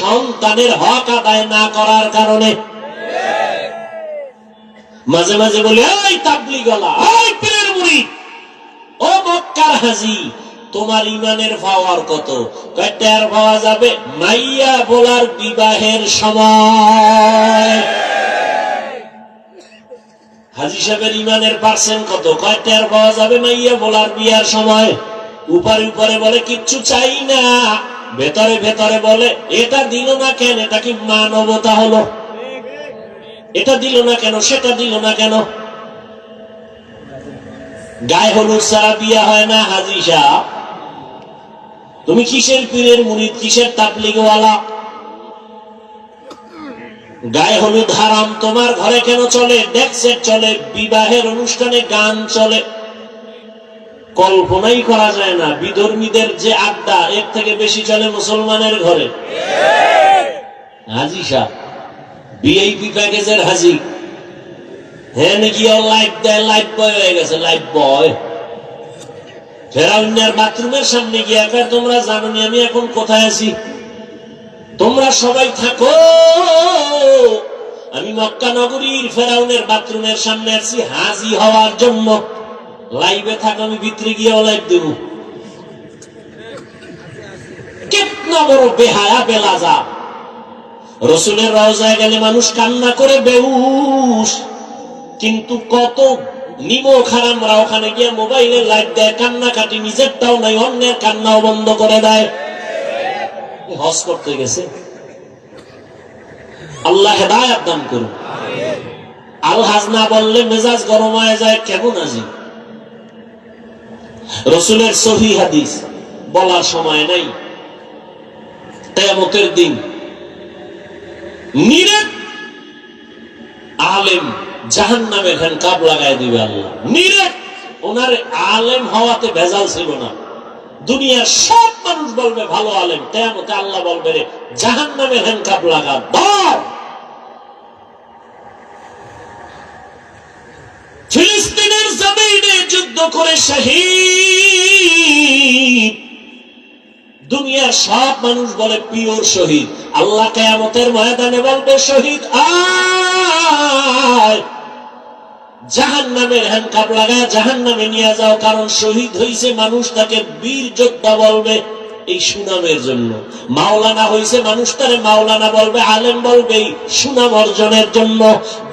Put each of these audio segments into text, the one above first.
সন্তানের হক আদায় না করার কারণে। মাঝে মাঝে বলি, এই তাবলীগওয়ালা, এই পীরের মুরিদ, ও মক্কার হাজী, তোমার ইমানের পাওয়ার কত? কয়টার পাওয়া যাবে মাইয়া বলার বিবাহের সময়। হাজী সাহেবের ইমানের পার্সেন্ট কত? কয়টার পাওয়া যাবে মাইয়া বলার বিয়ার সময়। উপরে উপরে বলে কিচ্ছু চাই না, ভেতরে ভেতরে বলে এটা দিল না কেন? এটা কি মানবতা হলো? এটা দিল না কেন, সেটা দিল না কেন? গায়ে হলুদ ছাড়া বিয়া হয় না। হাজী সাহেব, তুমি কিসের পীরের মুরিদ, কিসের তাবলীগওয়ালা? গায়ে হলুদ হারাম তোমার ঘরে কেন চলে? ডেক্সেট চলে, বিবাহের অনুষ্ঠানে গান চলে, কল্পনাই করা যায় না। বিধর্মীদের যে আড্ডা, এর থেকে বেশি চলে মুসলমানের ঘরে। হাজী সাহেব ভিআইপি প্যাকেজের হাজী, হ্যাঁ নাকি লাইফ দেয়, লাইফ বয় হয়ে গেছে, লাইফ বয়। ফেরাউনের বাথরুমের সামনে গিয়ে একবার, তোমরা জানো নি আমি এখন কোথায় আছি? তোমরা সবাই থাকো, আমি মক্কা নগরীর ফেরাউনের বাথরুমের সামনে আছি হাজী হওয়ার জন্য। লাইভে থাকো, আমি ভিতরে গিয়েও লাইভ দেব। কেতনা বড় বেহায়া বেলাজা। রসুলের রওজায় গেলে মানুষ কান্না করে বেহুশ, কিন্তু কত নিমক হারামরা ওখানে গিয়ে মোবাইলে লাইভ দেয়, কান্নাকাটি, নিজেরটাও নাই, অন্যের কান্নাও বন্ধ করে দেয়। হজ করতে গেছে। আল্লাহ হেদায়েত দান করুন। আল হাজ না বললে মেজাজ গরম হয়ে যায়। কেমন আজি? রসুলের সহিহ হাদিস বলার সময় নাই। কিয়ামতের দিন নিরেট আলেম জাহান্নামের হ্যান্ডকাপ লাগাই দিবে আল্লাহ। নিরেট ওনার আলেম হওয়াতে ভেজাল ছিল না। দুনিয়ার সব মানুষ বলবে ভালো আলেম, কিয়ামতে আল্লাহ বলবে রে জাহান্নামের হ্যান্ডকাপ লাগা দাও। ফিলিস্তিনের জমিনে যুদ্ধ করে শহীদ, দুনিয়ার সব মানুষ বলে পিওর শহীদ। আল্লাহ কিয়ামতের ময়দানে বলবে শহীদ আয়, জাহান্নামের হ্যান্ডকাপ লাগায় জাহান্নামে নিয়ে যাও। কারণ শহীদ হইছে মানুষ, তাকে বীর যোদ্ধা বলবে এই সুনামের জন্য। মাওলানা হইছে মানুষ, তারে মাওলানা বলবে, আলেম বলবে এই সুনাম অর্জনের জন্য।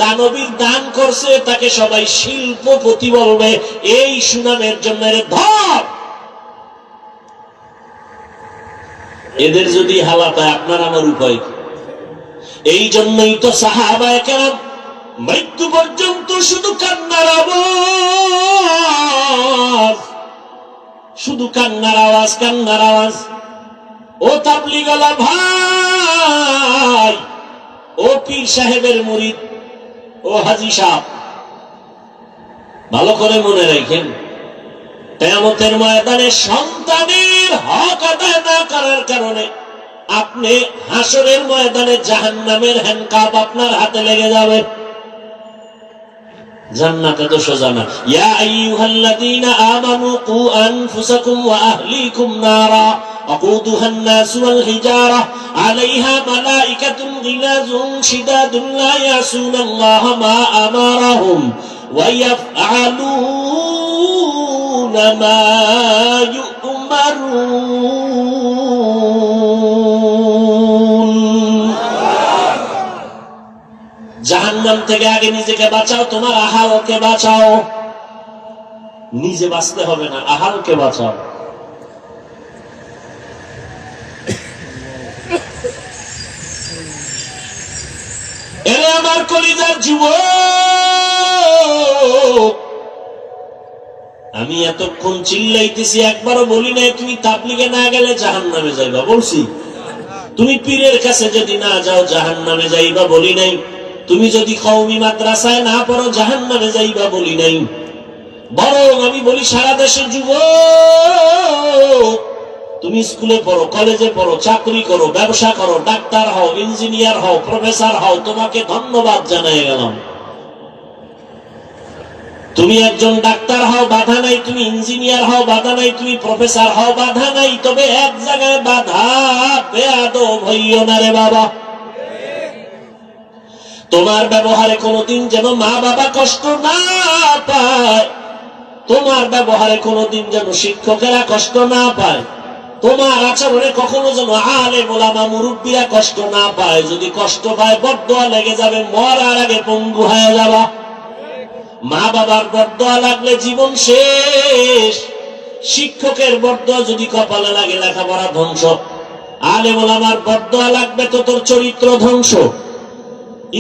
দানবীর দান করছে, তাকে সবাই শিল্পপতি বলবে এই সুনামের জন্য। ধর, এদের যদি হালাত হয়, আপনার আমার উপায়। এই জন্যই তো সাহাবায়ে কেরাম মৃত্যু পর্যন্ত শুধু কান্নার আওয়াজ, শুধু কান্নার আওয়াজ, কান্নার আওয়াজ। ও তাবলীগওয়ালা ভাই, ও পীর সাহেবের মুরিদ, ও হাজী সাহেব, ভালো করে মনে রাখেন, কিয়ামতের ময়দানে সন্তানের হক আদায় না করার কারণে আপনি হাসরের ময়দানে জাহান্নামের হ্যান্ডকাপ আপনার হাতে লেগে যাবে। জান্নাতে তো সোজা না। ইয়া আইয়ুহাল্লাযীনা আমানু কু আনফুসাকুম ওয়া আহলিকুম নারা ওয়াকুদুহান নাস ওয়াল হিজারা আলাইহা মালাইকাতুন গিলাযুন শিদাদুন লা ইয়াসুনাল্লাহা মা আমারাহুম ওয়া ইয়াফআলুনা মা ইউমারুন। জাহান্নাম থেকে আগে নিজেকে বাঁচাও, তোমার আহালকে বাঁচাও। নিজে বাঁচতে হবে না, আহালকে বাঁচাও। এরে আমার কলিজার যুবক, আমি এতক্ষণ চিল্লাইতেছি, একবারও বলি নাই তুমি তাবলীগে না গেলে জাহান্নামে যাইবা। বলছি তুমি পীরের কাছে যদি না যাও জাহান্নামে যাইবা, বলি নাই। তুমি যদি কওমি মাদ্রাসায় না পড়ো জাহান্নামে যাইবা, বলি নাই। বরং আমি বলি সারা দেশে যুবক, তুমি স্কুলে পড়ো, কলেজে পড়ো, চাকরি করো, ব্যবসা করো, ডাক্তার হও, ইঞ্জিনিয়ার হও, প্রফেসর হও, তোমাকে ধন্যবাদ জানাই গেলাম। তুমি একজন ডাক্তার হও, বাধা নাই। তুমি ইঞ্জিনিয়ার হও, বাধা নাই। তুমি প্রফেসর হও, বাধা নাই। তবে এক জায়গায় বাধা, বেয়াদব হইও না রে বাবা। তোমার ব্যবহারে কোনোদিন যেন মা বাবা কষ্ট না পায়, তোমার ব্যবহারে কোনোদিন যেন শিক্ষকেরা কষ্ট না পায়, তোমার আচরণে কখনো যেন আলেম ওলামা মুরব্বীরা কষ্ট না পায়। যদি কষ্ট পায় বদদোয়া লেগে যাবে, মরার আগে পঙ্গু হয়ে যাবা। মা বাবার বদদোয়া লাগলে জীবন শেষ। শিক্ষকের বদদোয়া যদি কপালে লাগে, লেখাপড়া ধ্বংস। আলেম ওলামার বদদোয়া লাগবে তো তোর চরিত্র ধ্বংস।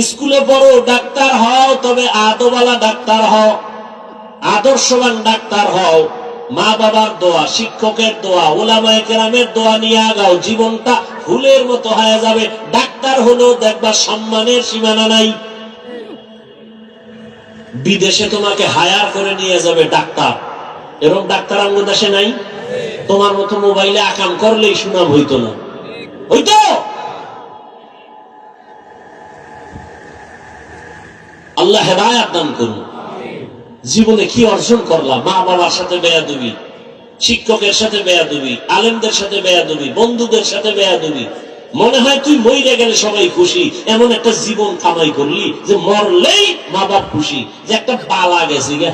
স্কুলে পড়ো, ডাক্তার হও, তবে আদওয়ালা ডাক্তার হও, আদর্শবান ডাক্তার হও। মা বাবার দোয়া, শিক্ষকের দোয়া, ওলামায়ে কেরামের দোয়া নিয়ে আগাও। জীবনটা ফুলের মতো হয়ে যাবে। ডাক্তার হলেও দেখবা সম্মানের সীমানা নাই। বিদেশে তোমাকে হায়ার করে নিয়ে যাবে ডাক্তার, এরকম ডাক্তার আমাদের দেশে নাই। তোমার মতো মোবাইলে আকাম করলেই সুনাম হইতো না, হইতো? আল্লাহ হেদায়েত দান করুন। জীবনে কি অর্জন করলাম? মা বাবার সাথে বেয়াদবি, শিক্ষকের সাথে বেয়াদবি, আলেমদের সাথে বেয়াদবি, বন্ধুদের সাথে বেয়াদবি। মনে হয় তুই মইরে গেলে সবাই খুশি, এমন একটা জীবন কামাই করলি যে মরলেই মা বাপ খুশি, যে একটা বালা গেছে গে।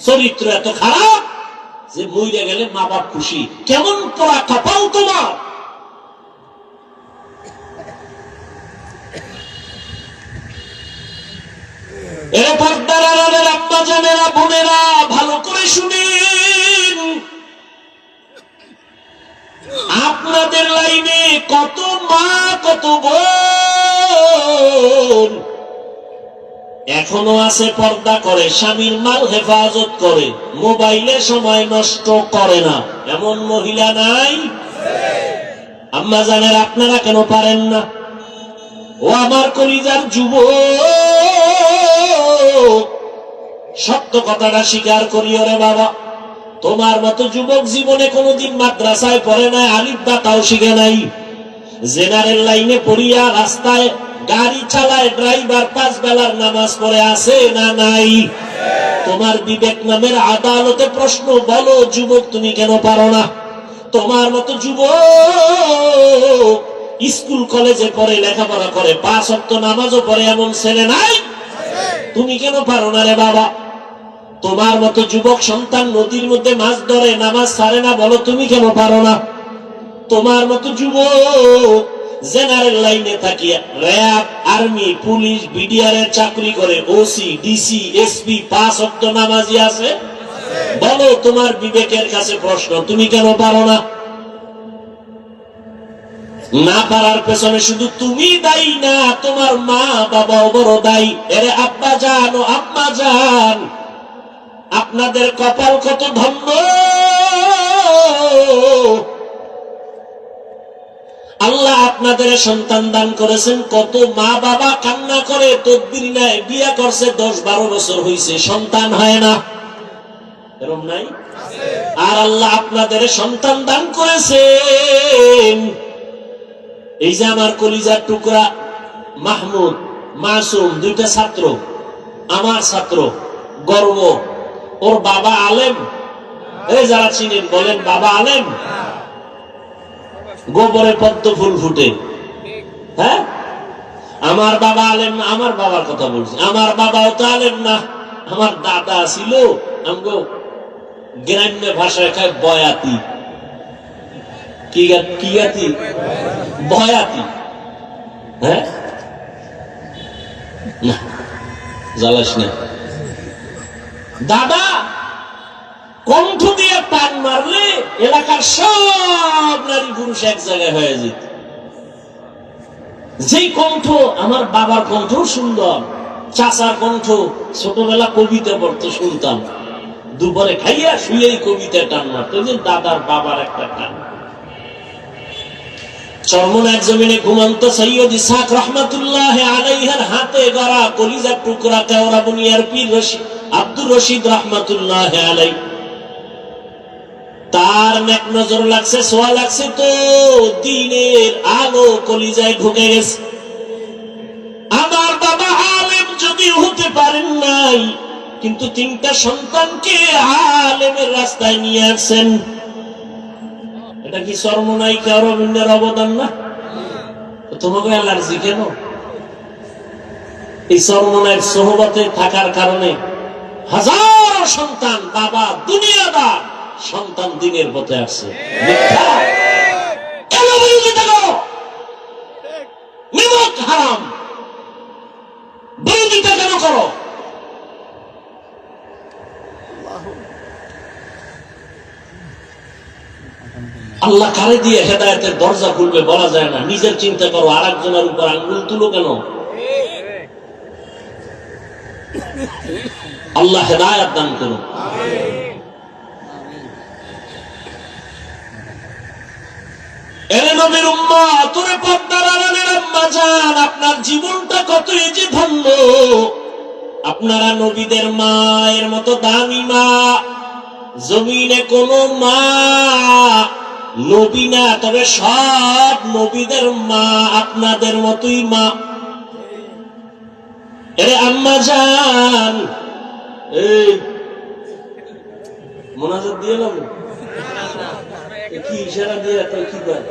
চরিত্র এত খারাপ যে মইরে গেলে মা বাপ খুশি। কেমন পড়া কপাল তোমার! এ পর্দার আড়ালের আব্বা জানেরা, বোনেরা, ভালো করে শুনেন। আপনাদের লাইনে কত মা, কত বোন এখনো আছে, পর্দা করে, স্বামীর মাল হেফাজত করে, মোবাইলে সময় নষ্ট করে না। এমন মহিলা নাই? আম্মা জানেরা, আপনারা কেন পারেন না? ও আমার কলিজার যুবক, সত্য কথাটা স্বীকার করিও রে বাবা। তোমার মতো যুবক জীবনে কোনোদিন মাদ্রাসায় পড়ে নাই, আলিফ বা তাও শিখে নাই। জেনারেল লাইনে পড়িয়া রাস্তায় গাড়ি চালায়, ড্রাইভার 5 বেলার নামাজ পড়ে আছে না নাই? তোমার বিবেক নামের আদালতে প্রশ্ন, বলো যুবক তুমি কেন পারো না? তোমার মতো যুবক স্কুল কলেজে পড়ে, লেখাপড়া করে, 5 ওয়াক্ত নামাজও পড়ে, এমন ছেলে নাই? তুমি কেন পারো না রে বাবা? তোমার মতো যুবক সন্তান নদীর মধ্যে মাছ ধরে, নামাজ ছাড়ে না, বলো তুমি কেন পারো না? তোমার মতো যুবক জেনারেল লাইনে থাকিয়া র্যাব, আর্মি, পুলিশ, বিডিআর এর চাকরি করে, ওসি, ডিসি, এসপি, 5 ওয়াক্ত নামাজি আছে, বলো তোমার বিবেকের কাছে প্রশ্ন, তুমি কেন পারো না? না পারার পেছনে শুধু তুমি দায়ী না, তোমার মা বাবাও বড় দায়ী। এরে আব্বা জান ও আম্মা জান, আপনাদের কপাল কত ধন্য। আল্লাহ আপনাদের সন্তান দান করেছেন। কত মা বাবা কান্না করে, তদবির নেয়, বিয়ে করছে, 10-12 বছর হয়েছে, সন্তান হয় না, এরকম নাই? আর আল্লাহ আপনাদের সন্তান দান করেছেন। এই যে আমার কলিজার টুকরা মাহমুদ, মাসুম, 2টা ছাত্র, আমার ছাত্র, গর্ব। ওর বাবা আলেম, এই যারা চিনেন বলেন বাবা আলেম। গোবরে পদ্ম ফুল ফুটে, হ্যাঁ? আমার বাবা আলেম না, আমার বাবার কথা বলছি। আমার বাবাও তো আলেম না, আমার দাদা ছিল আমগো গ্রাম্য ভাষায় খায় বয়াতি। কি গাতি? বয়াতি। হ্যাঁ, না জ্বালাস না। দাদা কণ্ঠ দিয়ে টান মারলে এলাকার সব নারী পুরুষ এক জায়গায় হয়ে যেত। যেই কণ্ঠ, আমার বাবার কণ্ঠ সুন্দর, চাচার কণ্ঠ, ছোটবেলা কবিতা পড়তে শুনতাম, দুপুরে খাইয়া শুয়েই কবিতা টান মারত। দাদার বাবার একটা টান। চরমনার জমিনে ঘুমন্ত সৈয়দ ইসহাক রহমাতুল্লাহ আলাইহির হাতে গড়া কলিজার টুকরা কেওড়া বুনিয়ার পীর আব্দুর রশিদ রহমাতুল্লাহ আলাইহি, তার নেক নজর লাগছে, সোয়া লাগছে তো দ্বীনের আলো কলিজায় ঢুকে গেছে। আমার বাবা আলেম যদি হতে পারেন নাই, কিন্তু 3টা সন্তানকে আলেমের রাস্তায় নিয়ে আসছেন। এটা কি চরমনায়িকা অরবিন্দের অবদান না? তোমাকে অ্যালার্জি কেন? এই চরমনায়ের সোহবতে থাকার কারণে হাজারো সন্তান, বাবা দুনিয়াদার সন্তান দিনের পথে আসছে। মিথ্যা কেন বিরোধিতা করো? নিমক হারাম, বিরোধিতা কেন করো? আল্লাহ কারে দিয়ে হেদায়েতের দরজা খুলবে বলা যায় না। নিজের চিন্তা করো, আর একজনের উপর আঙ্গুল তুলো কেন? আল্লাহ হেদায়েত দান করুন। এরে নবীর উম্মত, ওরে পর্দার আড়ালের আম্মা জান, আপনার জীবনটা কতই যে ধন্য। আপনারা নবীদের মায়ের মতো দামি মা জমিনে কোন মা নবী না, তবে সব নবীদের মা আপনাদের মতোই মা। এরে আম্মা জান, এই মোনাজাত দিয়ে এলাম কি ইশারা দিয়ে কি করে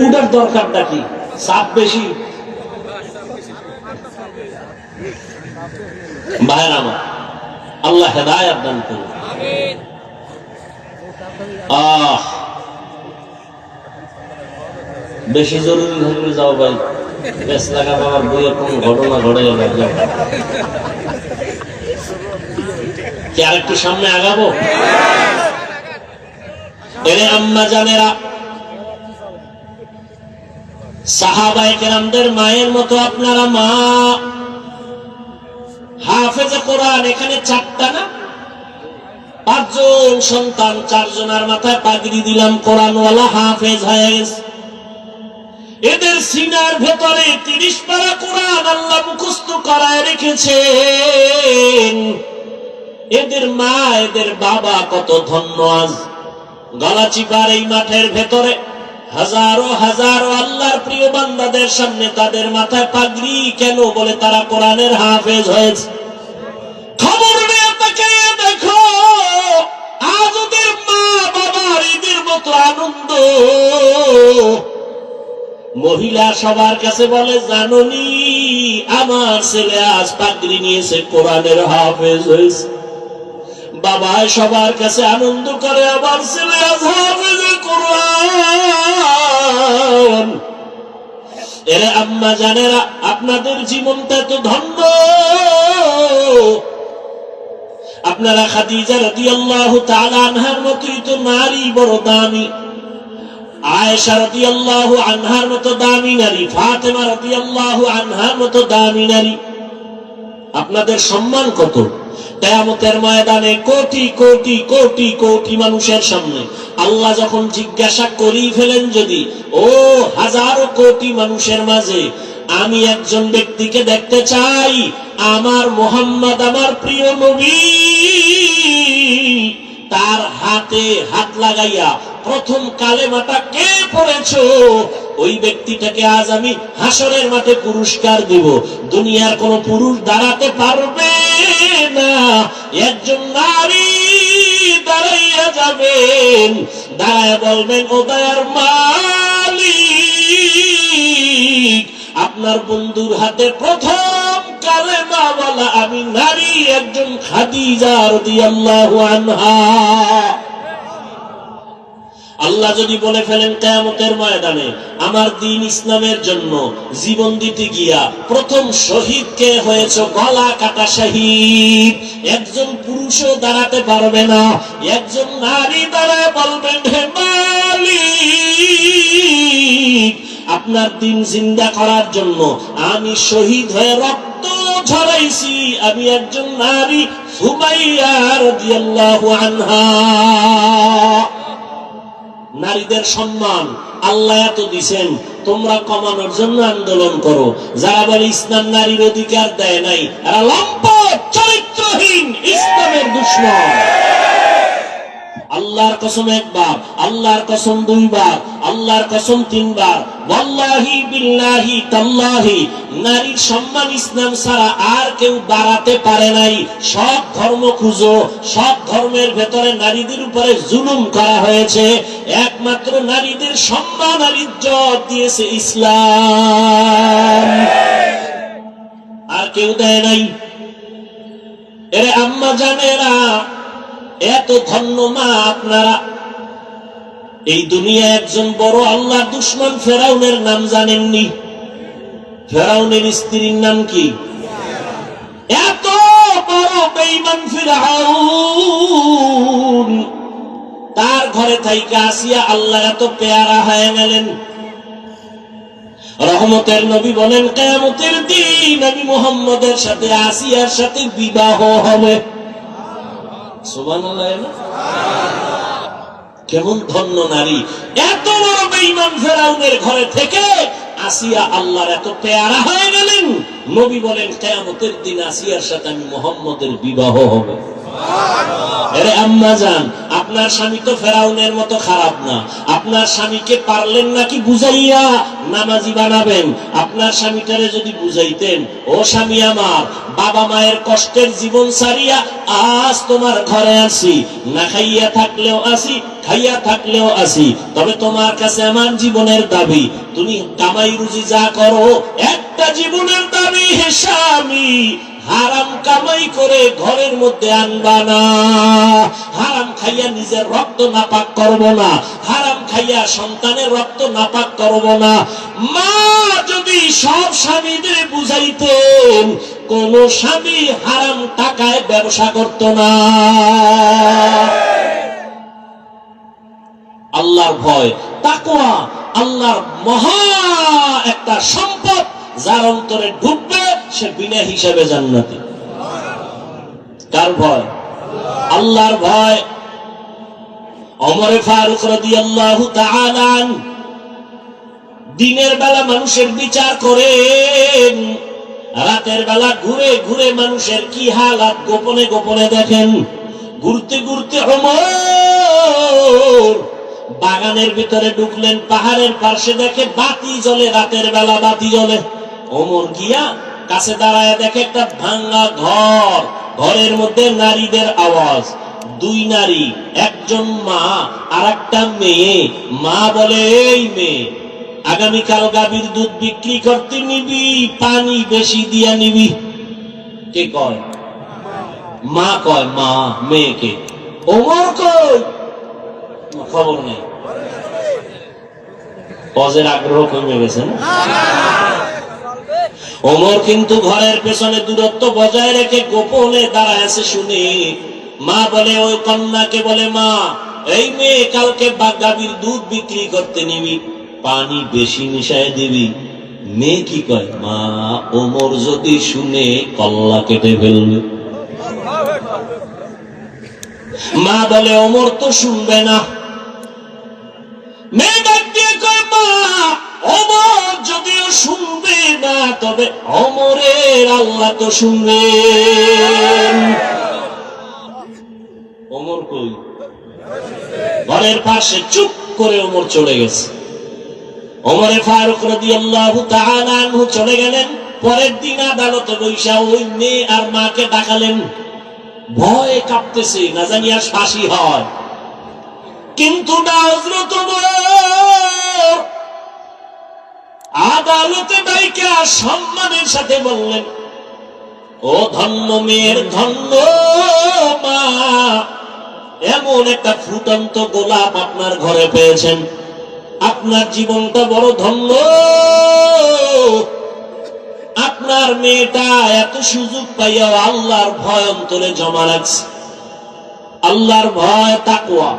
উঠার দরকারটা কি? চাপ বেশি ভাইয়ের আমার, আল্লাহ হেদায়েত দান করুন। বেশি জরুরি থাকলে যাও ভাই, বেশ লাগা বাবার বইয়ের কোন ঘটনা ঘটে গেল, কি আর একটু সামনে আগাবো? এরে আম্মা জানেরা, সাহাবায়ে কেরামদের মায়ের মতো আপনারা মা। হাফেজে কোরআন এখানে 4টা না 5 জন সন্তান, 4 জনের মাথায় পাগড়ি দিলাম, কোরআনওয়ালা হাফেজ হয়ে গেছে। এদের সিনার ভেতরে 30 পারা কোরআন আল্লাহ মুখস্থ করায় রেখেছেন। এদের মা, এদের বাবা কত ধন্য। আজ গলাচিপার এই মাঠের ভেতরে হাজারো হাজারো আল্লাহর প্রিয় বান্দাদের সামনে তাদের মাথায় পাগড়ি কেন? বলে তারা কোরআনের হাফেজ হয়েছে। খবর নিয়ে তাকিয়ে দেখো, আজ ওদের মা বাবার ঈদের মতো আনন্দ। মহিলা সবার কাছে বলে, জাননি আমার ছেলে আজ পাগড়ি নিয়েছে, কোরআনের হাফেজ হয়েছে। বাবা সবার কাছে আনন্দ করে, আমার ছেলে আজ হাফেজে কোরআন। এরে আম্মা জানেরা, আপনাদের জীবনটা তো ধন্য। আপনারা খাদিজা রাদিয়াল্লাহু তাআলা আনহার মতোই তো নারী, বড় দামি। আয়েশা রাদিয়াল্লাহু আনহার মতো দামি নারী, ফাতেমা রাদিয়াল্লাহু আনহার মতো দামি নারী। আপনাদের সম্মান কত? কিয়ামতের ময়দানে কোটি কোটি কোটি কোটি মানুষের সামনে আল্লাহ যখন জিজ্ঞাসা করি ফেলেন, যদি ও হাজারো কোটি মানুষের মাঝে আমি একজন ব্যক্তিকে দেখতে চাই, আমার মুহাম্মদ, আমার প্রিয় নবী, তার হাতে হাত লাগাইয়া প্রথম কালেমাটা কে পড়েছো, ওই ব্যক্তিটাকে আজ আমি হাসরের মাঠে পুরস্কার দেব। দুনিয়ার কোন পুরুষ দাঁড়াতে পারবে না। একজন নারী দাঁড়াইয়া যাবেন, দাঁড়ায় বলবেন, ও দয়ার মালিক, আপনার বন্ধুর হাতে প্রথম কালেমা বলা আমি নারী, একজন খাদিজা রাদিয়াল্লাহু আনহা। আল্লাহ যদি বলে ফেলেন কিয়ামতের ময়দানে, আমার দ্বীন ইসলামের জন্য জীবন দিতে গিয়া প্রথম শহীদ কে হয়েছ, গলা কাটা শহীদ, একজন পুরুষও দাঁড়াতে পারবে না। একজন নারী দাঁড়ায় বলবেন, হে মালিক, আপনার দ্বীন জিন্দা করার জন্য আমি শহীদ হয়ে রক্ত ঝরাইছি, আমি একজন নারী, সুমাইয়া রাদিয়াল্লাহু আনহা। নারীদের সম্মান আল্লাহ এত দিছেন, তোমরা কমানোর জন্য আন্দোলন করো। যারা বলে ইসলাম নারীর অধিকার দেয় নাই, এরা লম্পট, চরিত্রহীন, ইসলামের দুশমন। আল্লাহর কসম একবার, আল্লাহর কসম দুইবার, আল্লাহর কসম তিনবার, ওয়াল্লাহি বিল্লাহি তাল্লাহি, নারীর সম্মান ইসলাম ছাড়া আর কেউ বাড়াতে পারে নাই। সব ধর্ম খুঁজো, সব ধর্মের ভেতরে নারীদের উপরে জুলুম করা হয়েছে, একমাত্র নারীদের সম্মান আর ইজ্জত দিয়েছে ইসলাম, আর কেউ দেয় নাই। এরে আম্মা জানেরা, এত ধন্য মা আপনারা। এই দুনিয়া একজন বড় আল্লাহর দুশমন ফেরাউনের নাম জানেননি? ফেরাউনের স্ত্রীর নাম কি? এত বড় বেঈমান ফিরআউন, তার ঘরে থাইকা আসিয়া আল্লাহ এত পেয়ারা হয়ে গেলেন। রহমতের নবী বলেন, কিয়ামতের দিন নবী মুহাম্মদের সাথে আসিয়ার সাথে বিবাহ হবে। সুবহানাল্লাহ। কেমন ধন্য নারী! এত বড় বেঈমান ফেরাউনের ঘরে থেকে আসিয়া আল্লাহর এত পেয়ারা হয়ে গেলেন। নবী বলেন, কিয়ামতের দিন আসিয়ার সাথে আমি মুহাম্মদের বিবাহ হবে। আরে আম্মা জান, আপনার স্বামী তো ফেরাউনের মতো খারাপ না। আপনার স্বামীকে পারলেন নাকি বুঝাইয়া নামাজি বানাবেন? আপনার স্বামীটারে যদি বুঝাইতেন, ও স্বামী আমার, বাবা মায়ের কষ্টের জীবন ছাড়িয়া আজ তোমার ঘরে আসি, না খাইয়া থাকলেও আসি, খাইয়া থাকলেও আসি, তবে তোমার কাছে আমার জীবনের দাবি, তুমি কামাই রুজি যা করো, একটা জীবনের দাবি, হে স্বামী, হারাম কামাই করে ঘরের মধ্যে আনবা না। হারাম খাইয়া নিজের রক্ত নাপাক করব না, হারাম খাইয়া সন্তানের রক্ত নাপাক করব না। মা যদি সব স্বামীদের বুঝাইতেন, কোন স্বামী হারাম টাকায় ব্যবসা করত না। আল্লাহর ভয়, তাকওয়া, আল্লাহর মহা একটা সম্পদ, যার অন্তরে ঢুকবে সে বিনা হিসাবে জান্নাতি। কার ভয়? আল্লাহর ভয়। ওমর ফারুক রাদিয়াল্লাহু তাআলা আনহু দিনের বেলা মানুষের বিচার করেন, রাতের বেলা ঘুরে ঘুরে মানুষের কি হালাত গোপনে গোপনে দেখেন। ঘুরতে ঘুরতে ওমর বাগানের ভিতরে ঢুকলেন, পাহাড়ের পাশে দেখে বাতি জ্বলে, রাতের বেলা বাতি জ্বলে। ওমর গিয়া কাছে দাঁড়ায় দেখে একটা ভাঙা ঘর, ঘরের মধ্যে নারীদের আওয়াজ। দুই নারী, একজন মা আর একটা মেয়ে। মা বলে, এই মেয়ে, আগামীকাল গাভীর দুধ বিক্রি করতে নিবি, পানি বেশি দিয়া নিবি। কে কয়? মা কয়। মা মেয়েকে। ওমর কই? খবর নেই। পজের আগ্রহ কমে গেছে না? ওমর কিন্তু ঘরের পেছনে দূরত্ব বজায় রেখে গোপনে দাঁড়ায় আছে শুনে। মা বলে, ওই কন্যাকে বলে, মা, এই মেয়ে কালকে গাভীর দুধ বিক্রি করতে নিবি, পানি বেশি মিশায় দিবি। মেয়ে কি কয়? মা, ওমর যদি শুনে কল্লা কেটে ফেলবে। মা বলে, ওমর তো শুনবে না। মেয়ে ডাক দিয়ে কয়, মা, ওমর যদিও শুনবে না, তবে ওমরের আল্লাহ তো শুনবেন। ওমর কই? ঘরের পাশে চুপ করে ওমর চলে গেছে। ওমরে ফারুক রাদিয়াল্লাহু তাআলা আনহু চলে গেলেন। পরের দিন আদালতে বৈশা ওই মেয়ে আর মাকে ডাকালেন। ভয়ে কাঁপতেছে, না জানি আর ফাঁসি হয়। কিন্তু না, হযরত ওমর আদালতে ডাইকা সম্মানের সাথে বললেন, ও ধন্য মেয়ের ধন্য মা, এমন একটা ফুটন্ত গোলাপ আপনার ঘরে পেয়েছেন, আপনার জীবনটা বড় ধন্য। আপনার মেয়েটা এত সুযোগ পাইয়া আল্লাহর ভয় অন্তরে জমা রাখছে। আল্লাহর ভয়, তাকওয়া।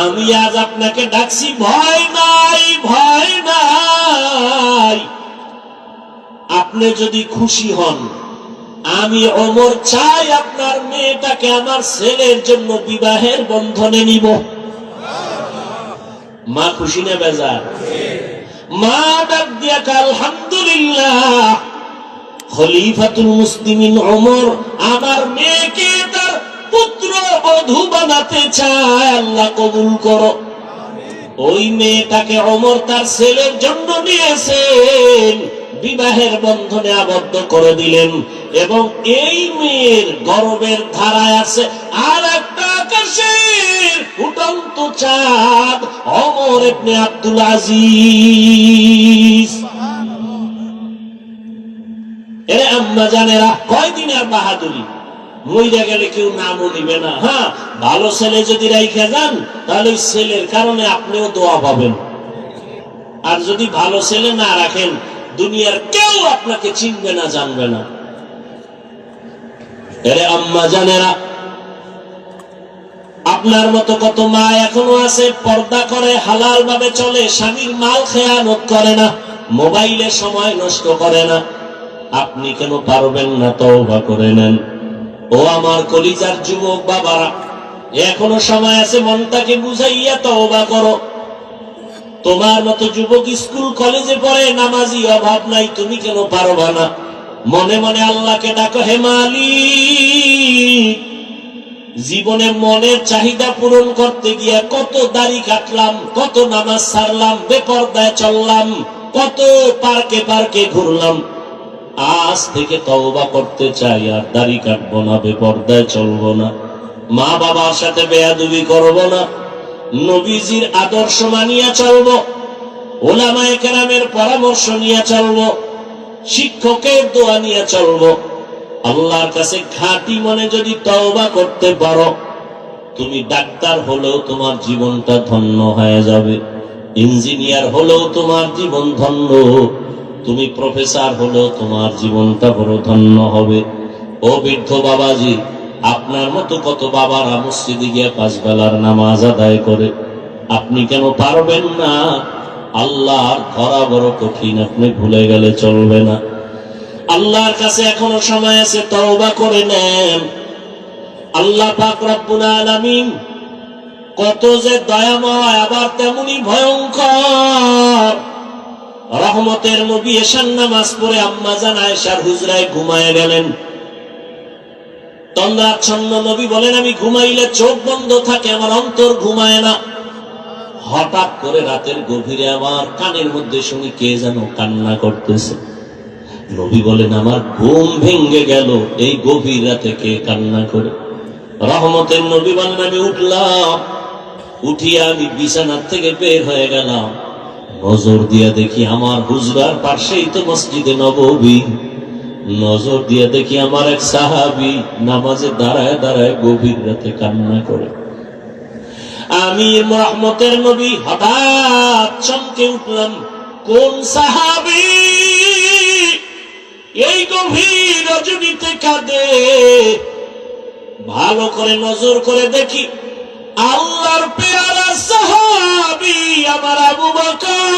আমি আজ আপনাকে ডাকছি, ভয় নাই, ভয় নাই। আপনি যদি খুশি হন, আমি ওমর চাই আপনার মেয়েটাকে আমার ছেলের জন্য বিবাহের বন্ধনে নিব। মা খুশি না বেজার? মা ডাক দিয়া আলহামদুলিল্লাহ, খলিফাতুল মুসলিমিন ওমর আমার মেয়েকে তার পুত্র বধূ বানাতে চায়, আল্লাহ কবুল করো। ওই মেয়েটাকে ওমর তার ছেলের জন্য নিয়েছেন, বিবাহের বন্ধনে আবদ্ধ করে দিলেন, এবং এই মেয়ের গর্বের ধারায় আছে আর একটা আকাশের ফুটন্ত চাঁদ, ওমর ইবনে আব্দুল আজিজ। এরে আম্মা জানেরা, কয়দিনের বাহাদুরি, মইরা গেলে কেউ নামও নিবে না। হ্যাঁ, ভালো ছেলে যদি রাইখা যান, তাহলে ওই ছেলের কারণে আপনিও দোয়া পাবেন। আর যদি ভালো ছেলে না রাখেন, দুনিয়ার কেউ আপনাকে চিনবে না, জানবে না। এরে আম্মা জানেরা, আপনার মতো কত মা এখনো আছে, পর্দা করে, হালাল ভাবে চলে, স্বামীর মাল খেয়ানত করে না, মোবাইলে সময় নষ্ট করে না। আপনি কেন পারবেন না? তওবা করে নেন। ও আমার কলিজার যুবক বাবারা, এখনো সময় আছে, মনটাকে বুঝাইয়া তওবা করো। তোমার মতো যুবক স্কুল কলেজে পড়ে, নামাজি, অভাব নাই, তুমি কেন পারবা না? মনে মনে আল্লাহকে ডাকো, হে মালিক, জীবনে মনের চাহিদা পূরণ করতে গিয়া কত দাড়ি কাটলাম, কত নামাজ ছাড়লাম, বেপরদায় চললাম, কত পার্কে পার্কে ঘুরলাম। আজ থেকে তওবা করতে চাই, আর দাড়ি কাটবো না, বেপরদায় চলবো না, মা বাবার সাথে বেয়াদবি করবো না, নবীজির আদর্শ মানিয়া চলবো, উলামায়ে কেরামের পরামর্শ নিয়ে চলবো, শিক্ষকের দোয়া নিয়ে চলবো। আল্লাহর কাছে খাঁটি মনে যদি তওবা করতে পারো, তুমি ডাক্তার হলেও তোমার জীবনটা ধন্য হয়ে যাবে, ইঞ্জিনিয়ার হলেও তোমার জীবন ধন্য, তুমি প্রফেসর হলেও তোমার জীবনটা বড় ধন্য হবে। ও বৃদ্ধ বাবাজি, আপনার মতো কত বাবারা মসজিদে গিয়ে 5 বেলার নামাজ আদায় করে, আপনি কেন পারবেন না? আল্লাহর ধরা বড় কঠিন, আপনি ভুলে গেলে চলবে না। আল্লাহর কাছে এখনো সময় আছে, তওবা করে নেন। আল্লাহ পাক রব্বুল আলামিন কত যে দয়াময়, আবার তেমনি ভয়ঙ্কর। রহমতের নবী এশার নামাজ পড়ে আম্মা জান আয়েশার হুজরায় ঘুমায় গেলেন। তন্দ্রাচ্ছন্ন নবী বলেন, আমি ঘুমাইলে চোখ বন্ধ থাকে, আমার অন্তর ঘুমায় না। হঠাৎ করে রাতের গভীরে আমার কানের মধ্যে শুনি কে যেন কান্না করতেছে। নবী বলেন, আমার ঘুম ভেঙে গেল, এই গভীর রাতে কে কান্না করে? রহমতের নবী বলেন, আমি উঠলাম, উঠিয়া আমি বিছানার থেকে বের হয়ে গেলাম, নজর দিয়া দেখি আমার হুজরার পাশেই তো মসজিদে নববী, নজর দিয়া দেখি আমার এক সাহাবী নামাজে দাঁড়ায় দাঁড়ায় গভীর রাতে কান্না করে। আমি রহমতের নবী হঠাৎ চমকে উঠলাম, কোন সাহাবী এই গভীর রজনীতে কাঁদে? ভালো করে নজর করে দেখি, আল্লাহর পেয়ারা সাহাবী আমার আবু বকর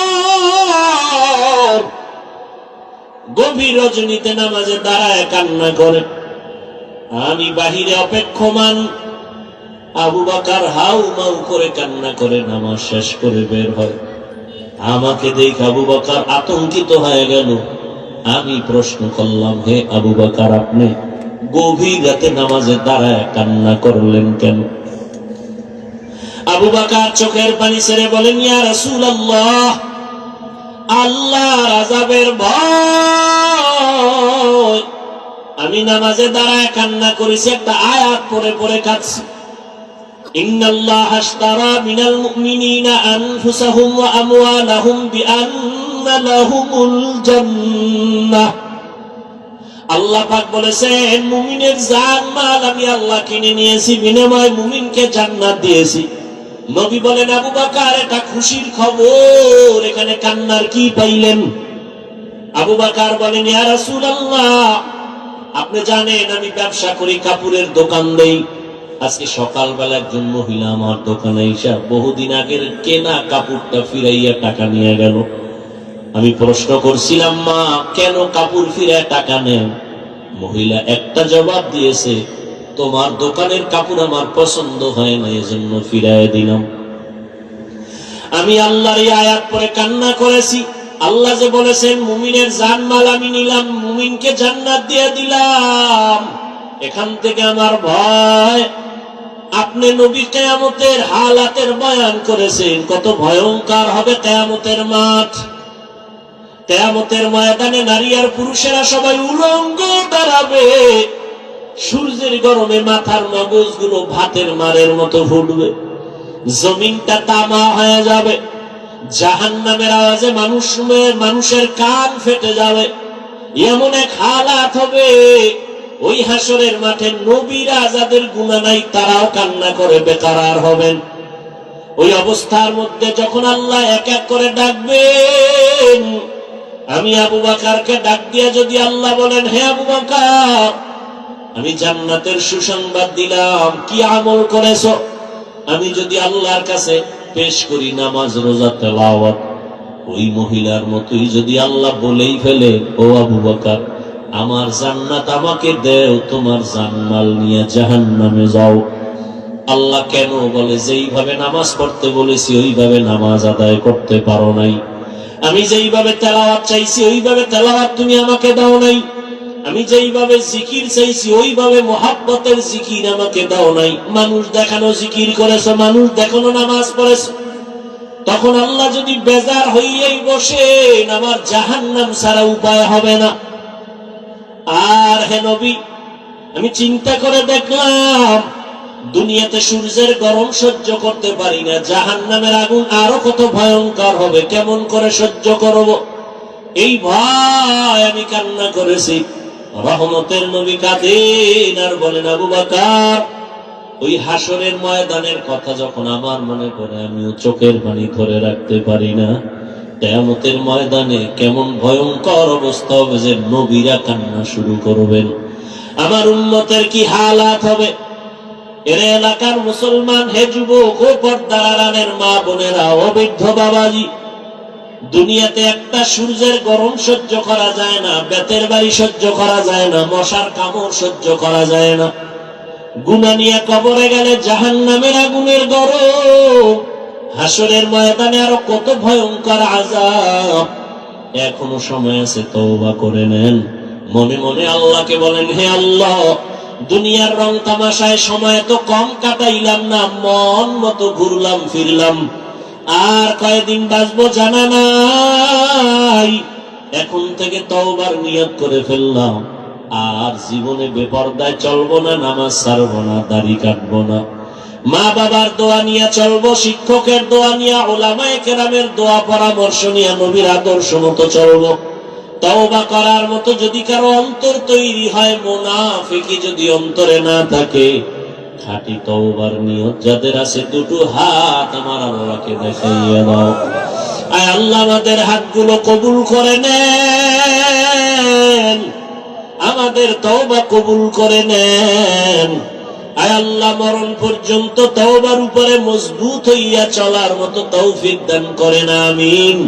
গভীর রজনীতে নামাজে দাঁড়ায় কান্না করে। আমি বাহিরে অপেক্ষমান, আবু বকর হাউ মাউ করে কান্না করে নামাজ শেষ করে বের হয়। আমাকে দেখে আবু বকর আতঙ্কিত হয়ে গেল। আমি প্রশ্ন করলাম, হে আবু বকর, আপনি গভীর রাতে নামাজে দাঁড়ায় কান্না করলেন কেন? আবু বকর চোখের পানি ছেড়ে বলেন, ইয়া রাসূলুল্লাহ, আল্লাহর আযাবের ভয় আমি নামাজে দাঁড়ায় কান্না করেছি, একটা আয়াত পড়ে পড়ে কাঁদছি। ইন্নাল্লাহা আশতারা মিনাল মুমিনিনা আনফুসাহুম ওয়া আমওয়ালাহুম বিআন্না লাহুমুল জান্নাহ। আল্লাহ পাক বলেছেন, মুমিনের জান মাল আমি আল্লাহ কিনে নিয়েছি, বিনিময়ে মুমিনকে জান্নাত দিয়েছি। নবী বলেন, আবু বকর, এটা খুশির খবর, এখানে কান্নার কি পাইলেন? আবু বকর বলেন, ইয়া রাসূলুল্লাহ, আপনি জানেন আমি ব্যবসা করি, কাপড়ের দোকান দেই। আজকে সকালবেলা একজন মহিলা আমার দোকানে এসে বহুদিন আগের কেনা কাপড়টা ফিরাইয়া টাকা নিয়ে গেল। আমি প্রশ্ন করছিলাম, মা, কেন কাপড় ফিরায় টাকা নেন? মহিলা একটা জবাব দিয়েছে, তোমার দোকানের কাপড় আমার পছন্দ হয় না, এজন্য ফিরায় দিলাম। আমি আল্লাহর এই আয়াত পড়ে কান্না করেছি। আল্লাহ যে বলেছেন, মুমিনের জানমাল আমি নিলাম, মুমিনকে জান্নাত দিয়ে দিলাম। এখান থেকে আমার ভয়, আপনি নবী কিয়ামতের হালাতের বয়ান করেছেন, কত ভয়ঙ্কর হবে কিয়ামতের মাঠ। কিয়ামতের ময়দানে নারী আর পুরুষেরা সবাই উলঙ্গ দাঁড়াবে। সূর্যের গরমে মাথার মগজগুলো ভাতের মারের মতো ফুটবে, জমিনটা তামা হয়ে যাবে। জাহান্নামের আওয়াজে মানুষের কান ফেটে যাবে। এমন এক হালাত হবে, ওই হাসরের মাঠে নবীরা যাদের গুনাহ নাই তারাও কান্না করে বেকারার হবেন। ওই অবস্থার মধ্যে যখন আল্লাহ এক এক করে ডাকবেন, আমি আবু বকরকে ডাক দিয়া যদি আল্লাহ বলেন, হে আবু বকর, আমি জান্নাতের সুসংবাদ দিলাম, কি আমল করেছো? আমি যদি আল্লাহর কাছে পেশ করি নামাজ, রোজা, তেলাওয়াত, ওই মহিলার মতোই যদি আল্লাহ বলেই ফেলে, ও আবু বকর, আমার জান্নাত আমাকে দেও, তোমার জানমাল নিয়ে জাহান্নামে যাও। আল্লাহ কেন বলে, যেইভাবে নামাজ পড়তে বলেছি ওইভাবে নামাজ আদায় করতে পারো নাই। আমি যেইভাবে তেলাওয়াত চাইছি ওইভাবে তেলাওয়াত তুমি আমাকে দাও নাই। আমি যেইভাবে জিকির চাইছি ওইভাবে মোহাব্বতের জিকির আমাকে দাও নাই। মানুষ দেখানো জিকির করেছো, মানুষ দেখানো নামাজ পড়েছো। তখন আল্লাহ যদি বেজার হইয়াই বসেন, আমার জাহান্নাম ছাড়া উপায় হবে না। আর হে নবী, আমি চিন্তা করে দেখলাম, দুনিয়াতে সূর্যের গরম সহ্য করতে পারি না, জাহান্নামের আগুন আরো কত ভয়ঙ্কর হবে, কেমন করে সহ্য করব? এই ভয় আমি কান্না করেছি। রহমতের নবী কাঁদেন আর বলেন, আবু বকর, ওই হাসরের ময়দানের কথা যখন আমার মনে করে, আমিও চোখের পানি ধরে রাখতে পারি না। কিয়ামতের ময়দানে কেমন ভয়ঙ্কর অবস্থা হবে যে নবীরা কান্না শুরু করবেন। আমার উম্মতের কি হালাত হবে? এর এলাকার মুসলমান, হে যুবক, ও পর্দার আড়ালের মা বোনেরা, ও বৃদ্ধ বাবাজি, দুনিয়াতে একটা সূর্যের গরম সহ্য করা যায় না, বেতের বাড়ি সহ্য করা যায় না, মশার কামড় সহ্য করা যায় না। গুনাহ নিয়ে কবরে গেলে জাহান্নামের আগুনের গরম, হাসরের ময়দানে আরো কত ভয়ঙ্কর আযাব। এখনো সময় আছে, তওবা করে নেন। মনে মনে আল্লাহকে বলেন, হে আল্লাহ, দুনিয়ার রং তামাশায় সময় তো কম কাটাইলাম না, মন মতো ঘুরলাম ফিরলাম, আর কয়দিন বাঁচবো জানা নাই। এখন থেকে তওবার নিয়ত করে ফেললাম, আর জীবনে বেপরদায় চলবো না, নামাজ ছাড়বো না, দাড়ি কাটবো না, মা বাবার দোয়া নিয়ে চলবো, শিক্ষকের দোয়া নিয়ে, উলামায়ে কেরামের দোয়া পরামর্শ নিয়ে নবীর আদর্শ মতো চলবো। তওবা করার মতো যদি কারো অন্তর তৈরি হয়, মুনাফিকি যদি অন্তরে না থাকে, খাঁটি তওবার নিয়ত যাদের আছে, দুটো হাত আমার আল্লাহকে দেখাইয়া দাও। আয় আল্লাহ, আমাদের হাতগুলো কবুল করে নেন, আমাদের তওবা কবুল করে নেন। আয় আল্লাহ, মরণ পর্যন্ত তওবার উপরে মজবুত হইয়া চলার মতো তৌফিক দান করেন, আমিন।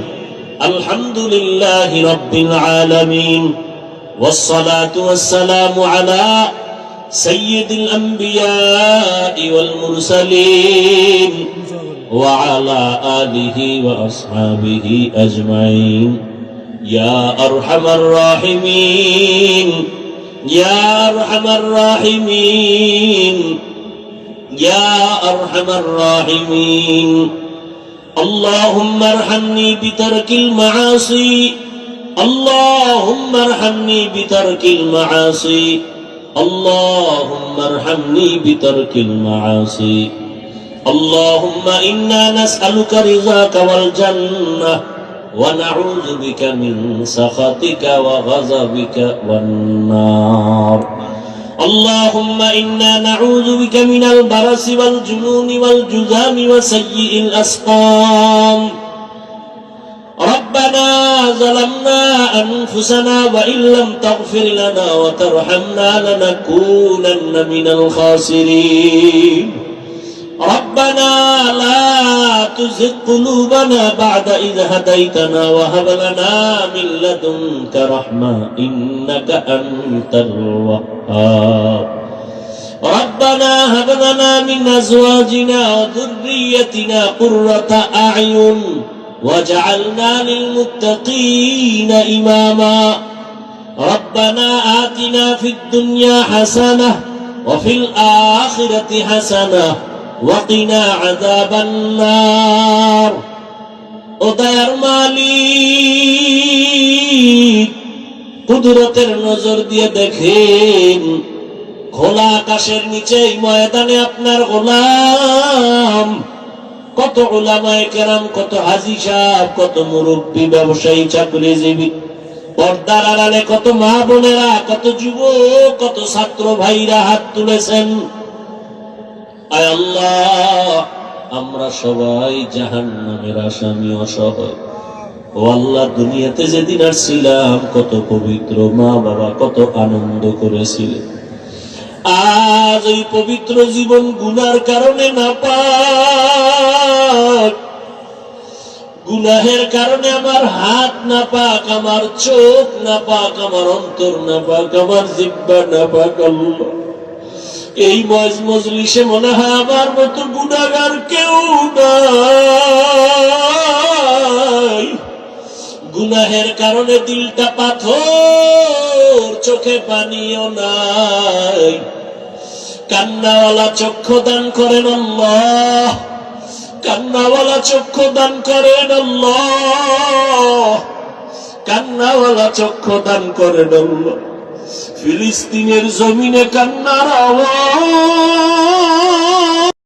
আলহামদুলিল্লাহি রাব্বিল আলামিন, ওয়াসসালাতু ওয়াসসালামু আলা সাইয়্যিদিল আমবিয়াই ওয়াল মুরসালিন ওয়া আলা আলিহি ওয়া আসহাবিহি আজমাইন। ইয়া আরহামার রাহিমিন, ইয়া আরহামার রাহিমিন, ইয়া আরহামার রাহিমিন। اللهم ارحمني بترك المعاصي، اللهم ارحمني بترك المعاصي، اللهم ارحمني بترك المعاصي. اللهم إنا نسألك رضاك والجنة، ونعوذ بك من سخطك وغضبك والنار. اللهم إنا نعوذ بك من البرص والجنون والجذام وسيء الأسقام. ربنا ظلمنا أنفسنا وإن لم تغفر لنا وترحمنا لنكونن من الخاسرين. ربنا لا تزغ قلوبنا بعد إذ هديتنا وهب لنا من لدنك رحمة إنك أنت الوهاب. ربنا هب لنا من أزواجنا وذريتنا قرة أعين واجعلنا للمتقين إماما. ربنا آتنا في الدنيا حسنة ওয়াফিল আখিরাতি হাসানাহ ওয়া কিনা আযাবান নার। ও দয়ার মালিক, কুদরতের নজর দিয়ে দেখেন, খোলা আকাশের নিচে এই ময়দানে আপনার গোলাম, কত উলামায়ে কেরাম, কত হাজী সাহেব, কত মুরব্বী, ব্যবসায়ী, চাকরিজীবী, পর্দার আড়ালে কত মা বোনেরা, কত যুবক, কত ছাত্র ভাইরা হাত তুলেছেন। আয় আল্লাহ, আমরা সবাই জাহান্নামের আসামি, অসহায়। ও আল্লাহ, দুনিয়াতে যেদিন আসছিলাম কত পবিত্র মা বাবা, কত আনন্দ করেছিলেন। আজ ওই পবিত্র জীবন গুনার কারণে নাপাক, গুনাহের কারণে আমার হাত নাপাক, আমার চোখ নাপাক, আমার অন্তর নাপাক, আমার জিহ্বা নাপাক। আল্লাহ, এই মজলিসে মনে হয় আমার মতো গুনাহগার কেউ নাই। গুনাহের কারণে দিলটা পাথর, চোখে পানিও নাই। কান্নাওয়ালা চক্ষু দান করেন আল্লাহ, কান্নাওয়ালা চক্ষু দান করেন আল্লাহ, কান্নাওয়ালা চক্ষু দান করেন আল্লাহ। ফিলিস্তিনের জমিনে কান্নার আওয়াজ